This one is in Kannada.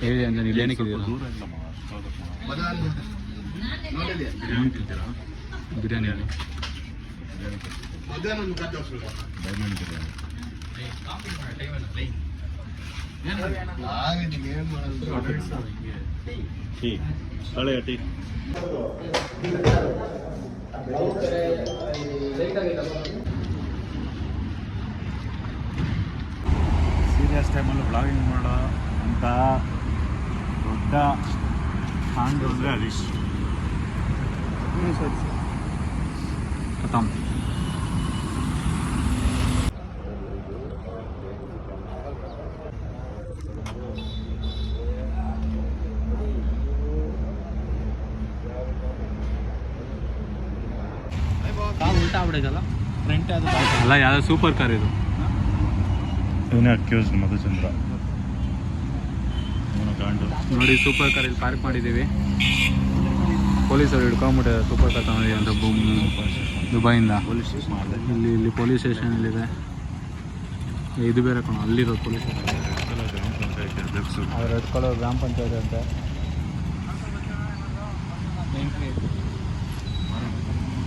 ಹೇಳಿ ಅಂತ ನೀವು ಏನಕ್ಕೆ ದೂರ ಇಲ್ಲಮ್ಮ ಬಿರಿಯಾನಿ ತಿಂತೀರಾ? ಬಿರಿಯಾನಿ ಡೈಮಂಡ್ ಬಿರಿಯಾನಿ ಟೀ ಹಳೆಯ ಟೀ ಸೀರಿಯಸ್ ಟೈಮಲ್ಲಿ ಬ್ಲಾಗಿಂಗ್ ಮಾಡೋ ಅಂತ ದೊಡ್ಡ ಹಾಂಡು ಅಂದರೆ ಹರೀಶ್ ಖತಮ್. ಉಲ್ಟಾ ಆಗ್ಬಿಡೈತಲ್ಲ ಫ್ರಂಟ್ ಅಲ್ಲ ಯಾವ್ದು ಸೂಪರ್ ಕಾರ್ ಇದು. ಇವನೇ ಅಕ್ಯೂಸ್ಡ್ ಮಧುಚಂದ್ರ ಇವನು ಗಾಂಡು ನೋಡಿ ಸೂಪರ್ ಕಾರ್ ಇಲ್ಲಿ ಪಾರ್ಕ್ ಮಾಡಿದ್ದೀವಿ. ಪೊಲೀಸರು ಹಿಡ್ಕೊಂಬಿಟ್ಟಿದ್ದಾರೆ ಸೂಪರ್ ಕಾರ್ ತಗೊಂಡಿದ್ದೀವಿ ಅಂತ ದುಬೈಯಿಂದ. ಪೊಲೀಸ್ ಸ್ಟೇಷನ್ ಅಲ್ಲೇ ಇಲ್ಲಿ ಪೊಲೀಸ್ ಸ್ಟೇಷನ್ ಇಲ್ಲಿದೆ. ಇದು ಬೇರೆ ಕಣ ಅಲ್ಲಿರೋದು ಪೊಲೀಸ್ ಸ್ಟೇಷನ್. ಗ್ರಾಮ ಪಂಚಾಯತಿ ಅಧ್ಯಕ್ಷರು ಅವ್ರು ಎತ್ಕೊಳ್ಳೋ ಗ್ರಾಮ ಪಂಚಾಯತಿ ಅಂತೆ.